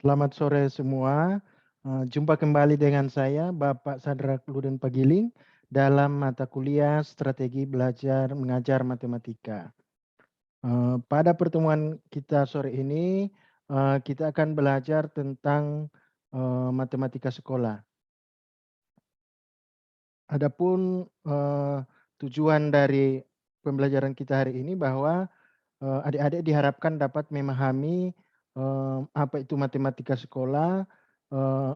Selamat sore semua. Jumpa kembali dengan saya Bapak Sadrak Luden Pagiling dalam mata kuliah Strategi Belajar Mengajar Matematika. Pada pertemuan kita sore ini, kita akan belajar tentang matematika sekolah. Adapun tujuan dari pembelajaran kita hari ini bahwa adik-adik diharapkan dapat memahami apa itu matematika sekolah,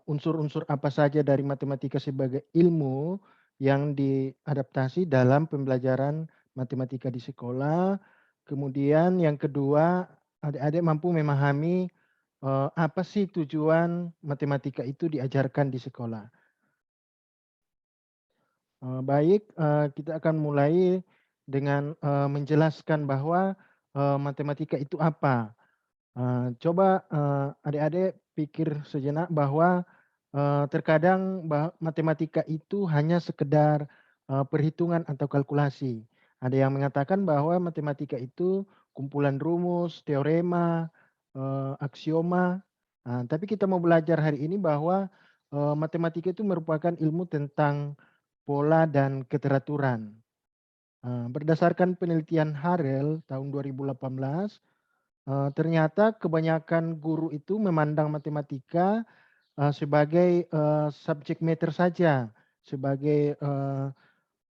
unsur-unsur apa saja dari matematika sebagai ilmu yang diadaptasi dalam pembelajaran matematika di sekolah. Kemudian yang kedua, adik-adik mampu memahami apa sih tujuan matematika itu diajarkan di sekolah. Baik, kita akan mulai dengan menjelaskan bahwa matematika itu apa. Coba adik-adik pikir sejenak bahwa terkadang matematika itu hanya sekedar perhitungan atau kalkulasi. Ada yang mengatakan bahwa matematika itu kumpulan rumus, teorema, aksioma. Tapi kita mau belajar hari ini bahwa matematika itu merupakan ilmu tentang pola dan keteraturan. Berdasarkan penelitian Harel tahun 2018, ternyata kebanyakan guru itu memandang matematika sebagai subjek matter saja, sebagai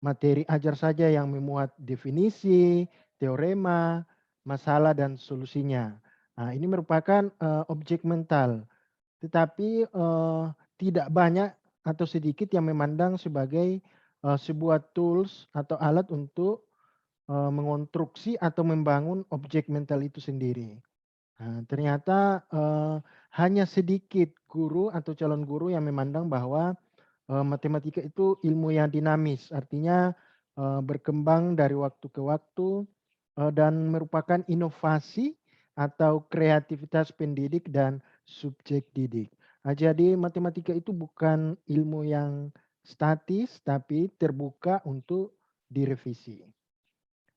materi ajar saja yang memuat definisi, teorema, masalah dan solusinya. Ini merupakan objek mental, tetapi tidak banyak atau sedikit yang memandang sebagai sebuah tools atau alat untuk mengonstruksi atau membangun objek mental itu sendiri. Ternyata hanya sedikit guru atau calon guru yang memandang bahwa matematika itu ilmu yang dinamis, artinya berkembang dari waktu ke waktu dan merupakan inovasi atau kreativitas pendidik dan subjek didik. Jadi matematika itu bukan ilmu yang statis tapi terbuka untuk direvisi.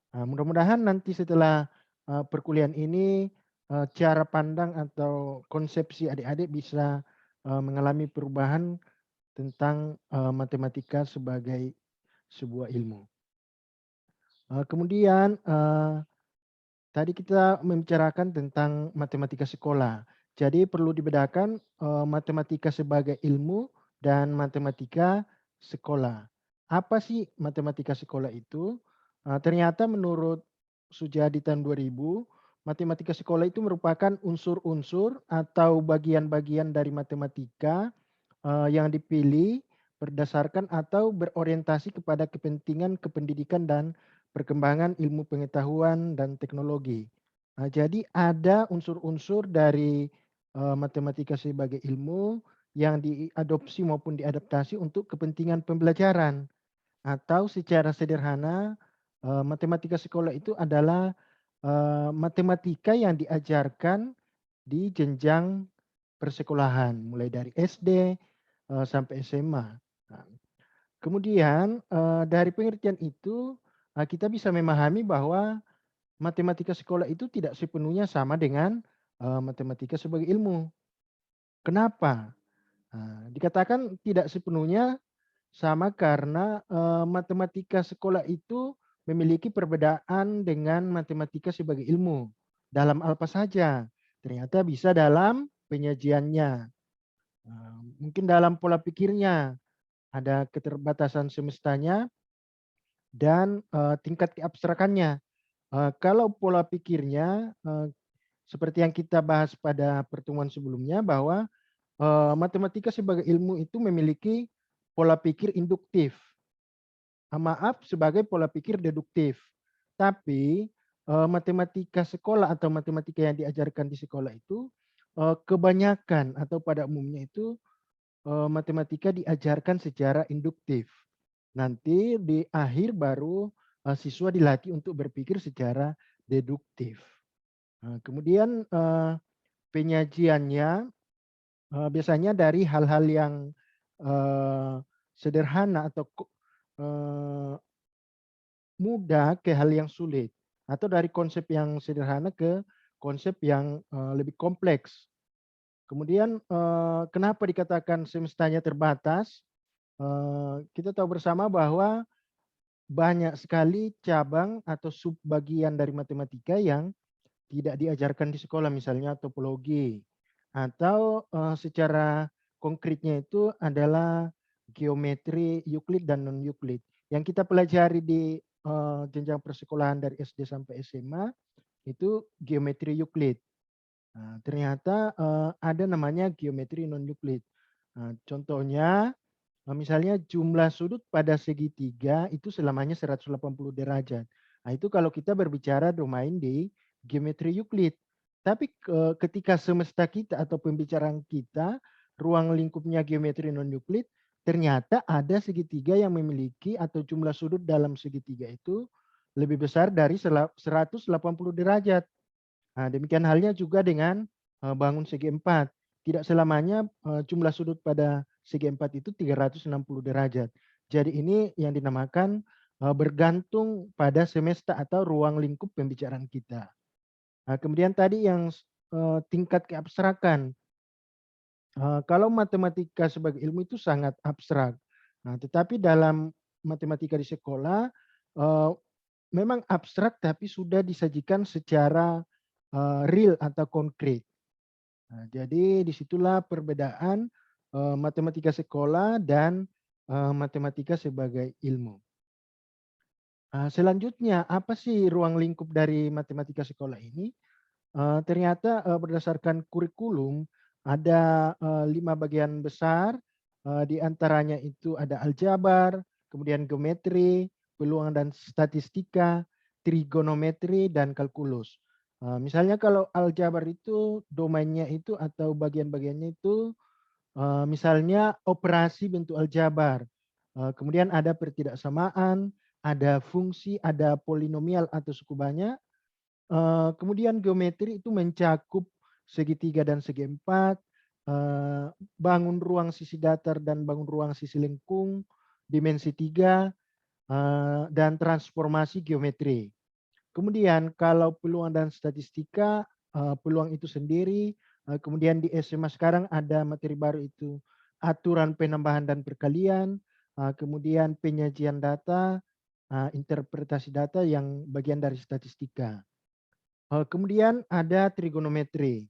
Mudah-mudahan nanti setelah perkuliahan ini cara pandang atau konsepsi adik-adik bisa mengalami perubahan tentang matematika sebagai sebuah ilmu. Kemudian tadi kita membicarakan tentang matematika sekolah. Jadi perlu dibedakan matematika sebagai ilmu dan matematika sekolah. Apa sih matematika sekolah itu? Ternyata menurut Sujadi tahun 2000, matematika sekolah itu merupakan unsur-unsur atau bagian-bagian dari matematika yang dipilih berdasarkan atau berorientasi kepada kepentingan kependidikan dan perkembangan ilmu pengetahuan dan teknologi. Jadi ada unsur-unsur dari matematika sebagai ilmu yang diadopsi maupun diadaptasi untuk kepentingan pembelajaran. Atau secara sederhana, matematika sekolah itu adalah matematika yang diajarkan di jenjang persekolahan, mulai dari SD sampai SMA. Nah, kemudian dari pengertian itu kita bisa memahami bahwa matematika sekolah itu tidak sepenuhnya sama dengan matematika sebagai ilmu. Kenapa? Dikatakan tidak sepenuhnya sama karena matematika sekolah itu memiliki perbedaan dengan matematika sebagai ilmu. Dalam apa saja? Ternyata bisa dalam penyajiannya, mungkin dalam pola pikirnya, ada keterbatasan semestanya dan tingkat keabstrakannya. Kalau pola pikirnya seperti yang kita bahas pada pertemuan sebelumnya bahwa matematika sebagai ilmu itu memiliki pola pikir induktif. Maaf, sebagai pola pikir deduktif. Tapi matematika sekolah atau matematika yang diajarkan di sekolah itu kebanyakan atau pada umumnya itu matematika diajarkan secara induktif. Nanti di akhir baru siswa dilatih untuk berpikir secara deduktif. Kemudian penyajiannya biasanya dari hal-hal yang sederhana atau mudah ke hal yang sulit, atau dari konsep yang sederhana ke konsep yang lebih kompleks. Kemudian kenapa dikatakan semestanya terbatas? Kita tahu bersama bahwa banyak sekali cabang atau subbagian dari matematika yang tidak diajarkan di sekolah, misalnya topologi, atau secara konkretnya itu adalah geometri Euclid dan non Euclid. Yang kita pelajari di jenjang persekolahan dari SD sampai SMA itu geometri Euclid. Nah, ternyata ada namanya geometri non Euclid. Nah, contohnya misalnya jumlah sudut pada segitiga itu selamanya 180 derajat. Nah, itu kalau kita berbicara domain di geometri Euclid. Tapi ketika semesta kita atau pembicaraan kita, ruang lingkupnya geometri non Euclid, ternyata ada segitiga yang memiliki atau jumlah sudut dalam segitiga itu lebih besar dari 180 derajat. Nah, demikian halnya juga dengan bangun segi empat. Tidak selamanya jumlah sudut pada segi empat itu 360 derajat. Jadi ini yang dinamakan bergantung pada semesta atau ruang lingkup pembicaraan kita. Nah, kemudian tadi yang tingkat keabstrakan. Kalau matematika sebagai ilmu itu sangat abstrak. Nah, tetapi dalam matematika di sekolah eh, memang abstrak tapi sudah disajikan secara real atau konkret. Nah, jadi disitulah perbedaan matematika sekolah dan matematika sebagai ilmu. Selanjutnya, apa sih ruang lingkup dari matematika sekolah ini? Ternyata berdasarkan kurikulum ada 5 bagian besar, di antaranya itu ada aljabar, kemudian geometri, peluang dan statistika, trigonometri, dan kalkulus. Misalnya kalau aljabar itu domainnya itu atau bagian-bagiannya itu misalnya operasi bentuk aljabar, kemudian ada pertidaksamaan, ada fungsi, ada polinomial atau suku banyak. Kemudian geometri itu mencakup segitiga dan segi empat, bangun ruang sisi datar dan bangun ruang sisi lengkung, dimensi tiga, dan transformasi geometri. Kemudian kalau peluang dan statistika, peluang itu sendiri, kemudian di SMA sekarang ada materi baru itu aturan penambahan dan perkalian, kemudian penyajian data, interpretasi data yang bagian dari statistika. Kemudian ada trigonometri.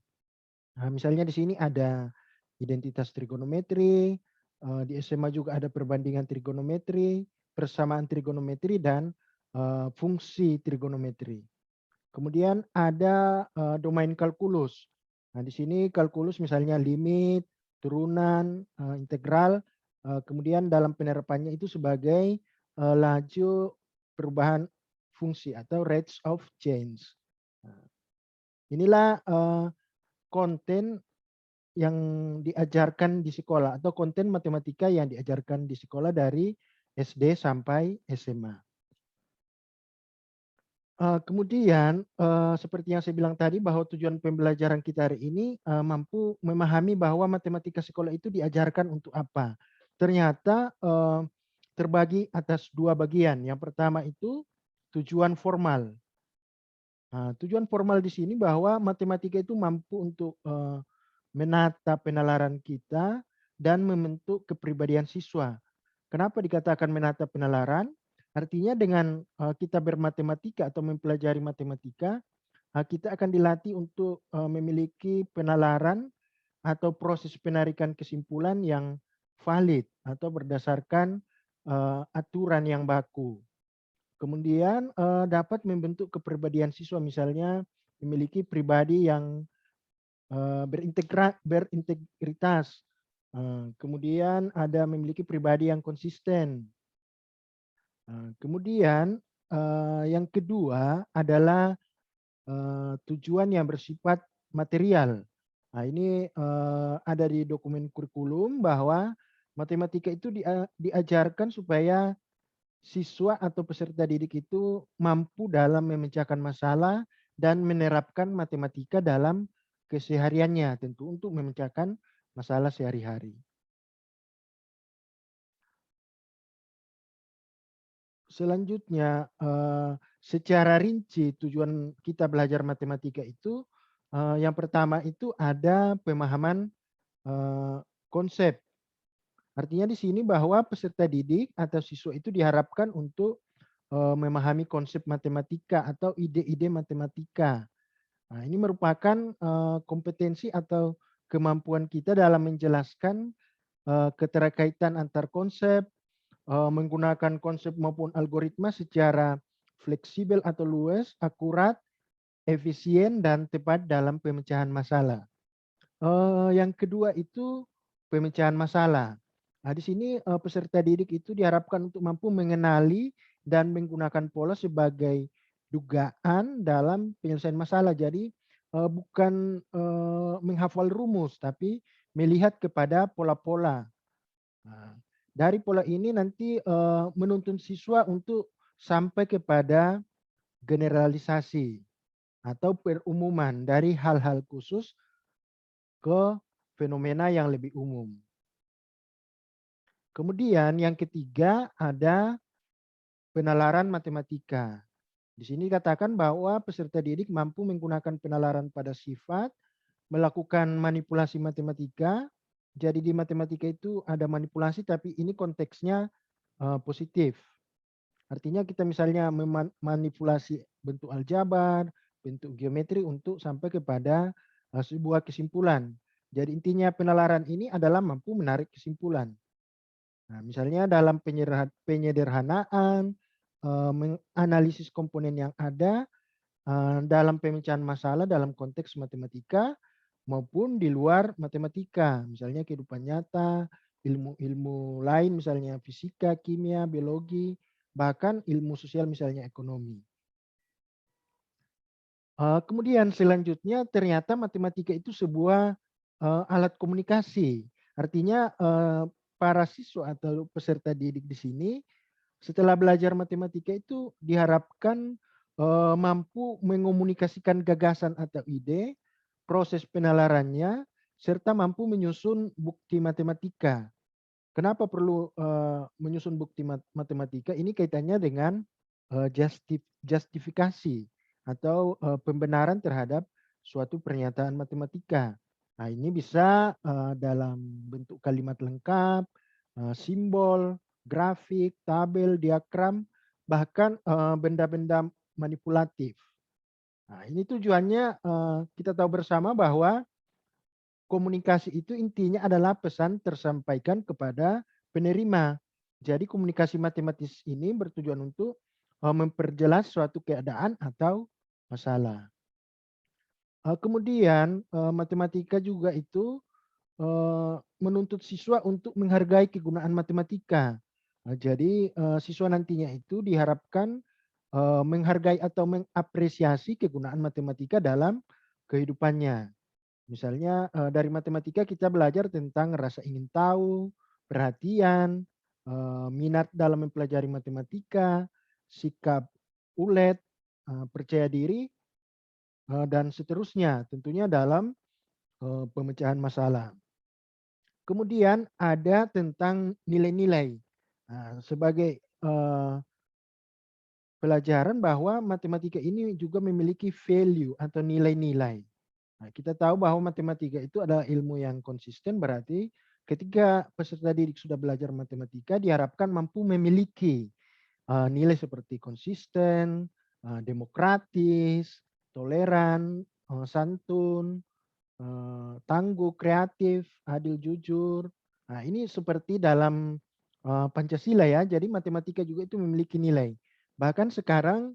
Nah, misalnya di sini ada identitas trigonometri, di SMA juga ada perbandingan trigonometri, persamaan trigonometri, dan fungsi trigonometri. Kemudian ada domain kalkulus. Nah, di sini kalkulus misalnya limit, turunan, integral, kemudian dalam penerapannya itu sebagai laju perubahan fungsi atau rates of change. Nah, inilah konten yang diajarkan di sekolah atau konten matematika yang diajarkan di sekolah dari SD sampai SMA. Kemudian seperti yang saya bilang tadi bahwa tujuan pembelajaran kita hari ini mampu memahami bahwa matematika sekolah itu diajarkan untuk apa. Ternyata terbagi atas dua bagian. Yang pertama itu tujuan formal. Nah, tujuan formal di sini bahwa matematika itu mampu untuk menata penalaran kita dan membentuk kepribadian siswa. Kenapa dikatakan menata penalaran? Artinya dengan kita bermatematika atau mempelajari matematika, kita akan dilatih untuk memiliki penalaran atau proses penarikan kesimpulan yang valid atau berdasarkan aturan yang baku. Kemudian dapat membentuk kepribadian siswa, misalnya memiliki pribadi yang berintegritas. Kemudian ada memiliki pribadi yang konsisten. Kemudian yang kedua adalah tujuan yang bersifat material. Nah, ini ada di dokumen kurikulum bahwa matematika itu diajarkan supaya siswa atau peserta didik itu mampu dalam memecahkan masalah dan menerapkan matematika dalam kesehariannya, tentu untuk memecahkan masalah sehari-hari. Selanjutnya, secara rinci tujuan kita belajar matematika itu Yang pertama itu ada pemahaman konsep. Artinya di sini bahwa peserta didik atau siswa itu diharapkan untuk memahami konsep matematika atau ide-ide matematika. Nah, ini merupakan kompetensi atau kemampuan kita dalam menjelaskan keterkaitan antar konsep, menggunakan konsep maupun algoritma secara fleksibel atau luas, akurat, efisien, dan tepat dalam pemecahan masalah. Yang kedua itu pemecahan masalah. Nah, di sini peserta didik itu diharapkan untuk mampu mengenali dan menggunakan pola sebagai dugaan dalam penyelesaian masalah. Jadi bukan menghafal rumus, tapi melihat kepada pola-pola. Nah, dari pola ini nanti menuntun siswa untuk sampai kepada generalisasi atau perumuman dari hal-hal khusus ke fenomena yang lebih umum. Kemudian yang ketiga ada penalaran matematika. Di sini dikatakan bahwa peserta didik mampu menggunakan penalaran pada sifat, melakukan manipulasi matematika. Jadi di matematika itu ada manipulasi tapi ini konteksnya positif. Artinya kita misalnya memanipulasi bentuk aljabar, bentuk geometri untuk sampai kepada sebuah kesimpulan. Jadi intinya penalaran ini adalah mampu menarik kesimpulan. Nah, misalnya dalam penyederhanaan, menganalisis komponen yang ada, dalam pemecahan masalah dalam konteks matematika maupun di luar matematika, misalnya kehidupan nyata, ilmu-ilmu lain misalnya fisika, kimia, biologi, bahkan ilmu sosial misalnya ekonomi. Kemudian selanjutnya ternyata matematika itu sebuah alat komunikasi. Artinya para siswa atau peserta didik di sini setelah belajar matematika itu diharapkan mampu mengomunikasikan gagasan atau ide, proses penalarannya, serta mampu menyusun bukti matematika. Kenapa perlu menyusun bukti matematika? Ini kaitannya dengan justifikasi atau pembenaran terhadap suatu pernyataan matematika. Nah, ini bisa dalam bentuk kalimat lengkap, simbol, grafik, tabel, diagram, bahkan benda-benda manipulatif. Nah, ini tujuannya kita tahu bersama bahwa komunikasi itu intinya adalah pesan tersampaikan kepada penerima. Jadi komunikasi matematis ini bertujuan untuk memperjelas suatu keadaan atau masalah. Kemudian matematika juga itu menuntut siswa untuk menghargai kegunaan matematika. Jadi siswa nantinya itu diharapkan menghargai atau mengapresiasi kegunaan matematika dalam kehidupannya. Misalnya dari matematika kita belajar tentang rasa ingin tahu, perhatian, minat dalam mempelajari matematika, sikap ulet, percaya diri, dan seterusnya. Tentunya dalam pemecahan masalah. Kemudian ada tentang nilai-nilai. Nah, sebagai pelajaran bahwa matematika ini juga memiliki value atau nilai-nilai. Nah, kita tahu bahwa matematika itu adalah ilmu yang konsisten, berarti ketika peserta didik sudah belajar matematika diharapkan mampu memiliki nilai seperti konsisten, demokratis, toleran, santun, tangguh, kreatif, adil, jujur. Nah, ini seperti dalam Pancasila ya. Jadi matematika juga itu memiliki nilai. Bahkan sekarang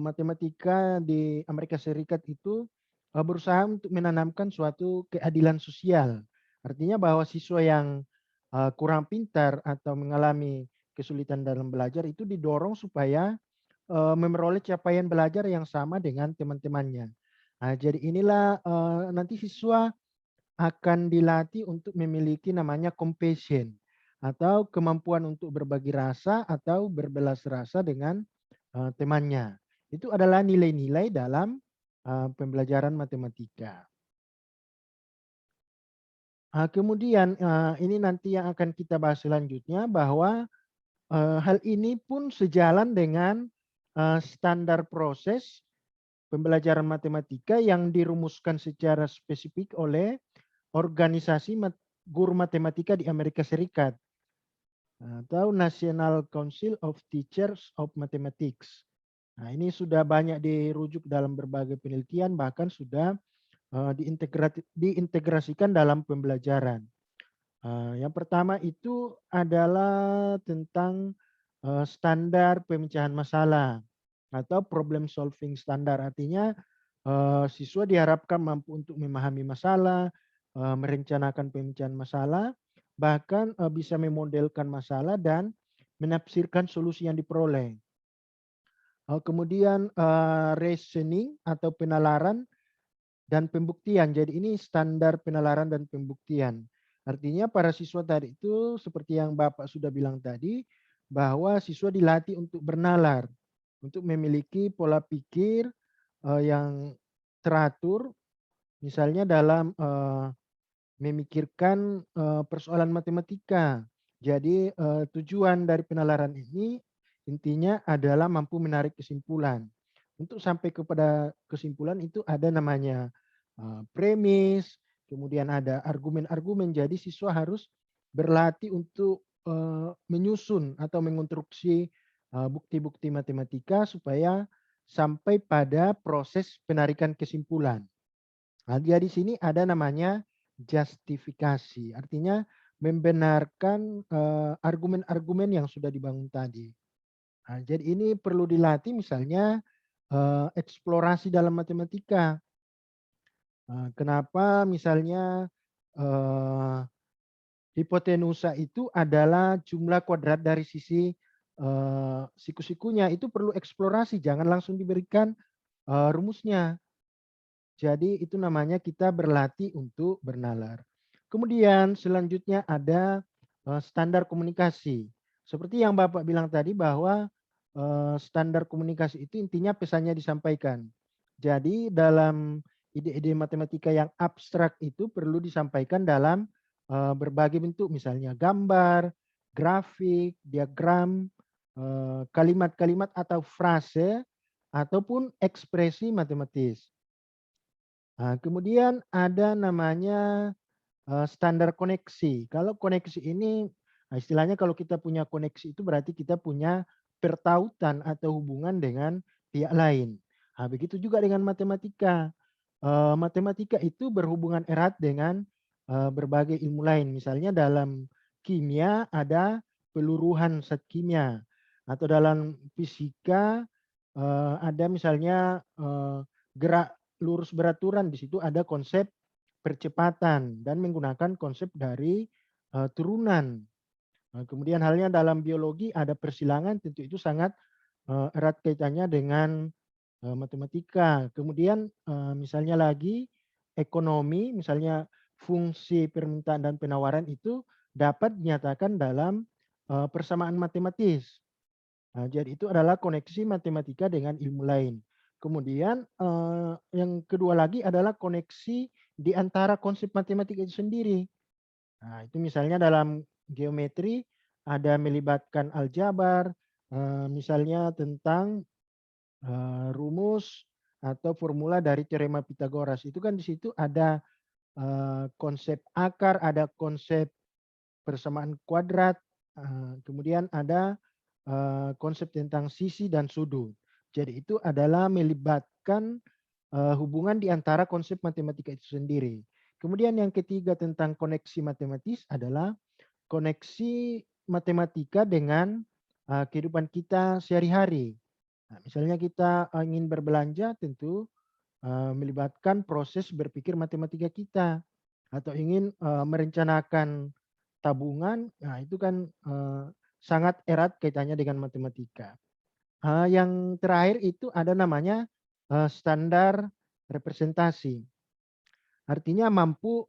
matematika di Amerika Serikat itu berusaha untuk menanamkan suatu keadilan sosial. Artinya bahwa siswa yang kurang pintar atau mengalami kesulitan dalam belajar itu didorong supaya memperoleh capaian belajar yang sama dengan teman-temannya. Nah, jadi inilah nanti siswa akan dilatih untuk memiliki namanya compassion atau kemampuan untuk berbagi rasa atau berbelas rasa dengan temannya. Itu adalah nilai-nilai dalam pembelajaran matematika. Kemudian ini nanti yang akan kita bahas selanjutnya bahwa hal ini pun sejalan dengan standar proses pembelajaran matematika yang dirumuskan secara spesifik oleh organisasi guru matematika di Amerika Serikat atau National Council of Teachers of Mathematics. Nah, ini sudah banyak dirujuk dalam berbagai penelitian, bahkan sudah diintegrasikan dalam pembelajaran. Yang pertama itu adalah tentang standar pemecahan masalah atau problem solving standar. Artinya siswa diharapkan mampu untuk memahami masalah, merencanakan pemecahan masalah, bahkan bisa memodelkan masalah dan menafsirkan solusi yang diperoleh. Kemudian reasoning atau penalaran dan pembuktian. Jadi ini standar penalaran dan pembuktian. Artinya para siswa tadi itu seperti yang Bapak sudah bilang tadi, bahwa siswa dilatih untuk bernalar, untuk memiliki pola pikir yang teratur, misalnya dalam memikirkan persoalan matematika. Jadi tujuan dari penalaran ini intinya adalah mampu menarik kesimpulan. Untuk sampai kepada kesimpulan itu ada namanya premis, kemudian ada argumen-argumen. Jadi siswa harus berlatih untuk menyusun atau mengonstruksi bukti-bukti matematika supaya sampai pada proses penarikan kesimpulan. Nah, dia di sini ada namanya justifikasi, artinya membenarkan argumen-argumen yang sudah dibangun tadi. Nah, jadi ini perlu dilatih misalnya eksplorasi dalam matematika. Kenapa misalnya eh, hipotenusa itu adalah jumlah kuadrat dari sisi siku-sikunya, itu perlu eksplorasi, jangan langsung diberikan rumusnya. Jadi itu namanya kita berlatih untuk bernalar. Kemudian selanjutnya ada standar komunikasi. Seperti yang Bapak bilang tadi bahwa standar komunikasi itu intinya pesannya disampaikan. Jadi dalam ide-ide matematika yang abstrak itu perlu disampaikan dalam berbagai bentuk, misalnya gambar, grafik, diagram, kalimat-kalimat atau frase ataupun ekspresi matematis. Nah, kemudian ada namanya standar koneksi. Kalau koneksi ini, nah istilahnya kalau kita punya koneksi itu berarti kita punya pertautan atau hubungan dengan pihak lain. Nah, begitu juga dengan matematika. Matematika itu berhubungan erat dengan berbagai ilmu lain. Misalnya dalam kimia ada peluruhan zat kimia. Atau dalam fisika ada misalnya gerak lurus beraturan, di situ ada konsep percepatan dan menggunakan konsep dari turunan. Kemudian halnya dalam biologi ada persilangan, tentu itu sangat erat kaitannya dengan matematika. Kemudian misalnya lagi ekonomi, misalnya fungsi permintaan dan penawaran itu dapat dinyatakan dalam persamaan matematis. Nah, jadi itu adalah koneksi matematika dengan ilmu lain. Kemudian yang kedua lagi adalah koneksi di antara konsep matematika itu sendiri. Nah, itu misalnya dalam geometri ada melibatkan aljabar, misalnya tentang rumus atau formula dari teorema Pitagoras. Itu kan di situ ada konsep akar, ada konsep persamaan kuadrat, kemudian ada konsep tentang sisi dan sudut. Jadi itu adalah melibatkan hubungan di antara konsep matematika itu sendiri. Kemudian yang ketiga tentang koneksi matematis adalah koneksi matematika dengan kehidupan kita sehari-hari. Nah, misalnya kita ingin berbelanja tentu melibatkan proses berpikir matematika kita atau ingin merencanakan tabungan, nah itu kan sangat erat kaitannya dengan matematika. Yang terakhir itu ada namanya standar representasi. Artinya mampu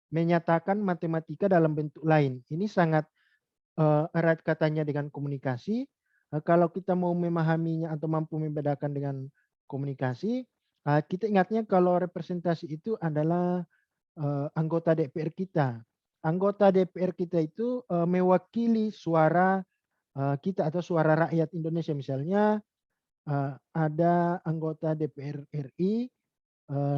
menyatakan matematika dalam bentuk lain. Ini sangat erat katanya dengan komunikasi. Kalau kita mau memahaminya atau mampu membedakan dengan komunikasi, kita ingatnya kalau representasi itu adalah anggota DPR kita. Anggota DPR kita itu mewakili suara kita atau suara rakyat Indonesia. Misalnya ada anggota DPR RI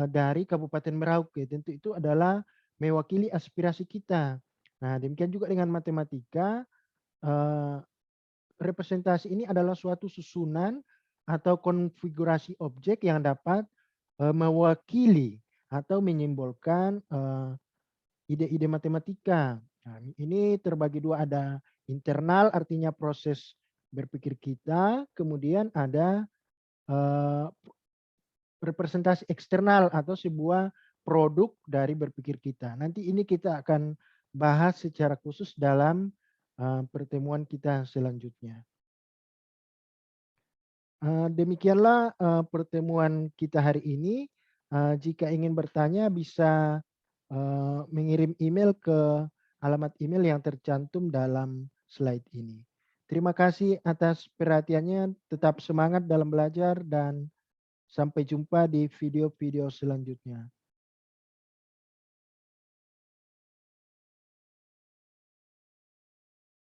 dari Kabupaten Merauke. Tentu itu adalah mewakili aspirasi kita. Nah, demikian juga dengan matematika, eee, representasi ini adalah suatu susunan atau konfigurasi objek yang dapat, mewakili atau menyimbolkan, ide-ide matematika. Nah, ini terbagi dua, ada internal artinya proses berpikir kita, kemudian ada, eee, representasi eksternal atau sebuah produk dari berpikir kita. Nanti ini kita akan bahas secara khusus dalam, pertemuan kita selanjutnya. Demikianlah, pertemuan kita hari ini. Jika ingin bertanya bisa, mengirim email ke alamat email yang tercantum dalam slide ini. Terima kasih atas perhatiannya, tetap semangat dalam belajar dan sampai jumpa di video-video selanjutnya.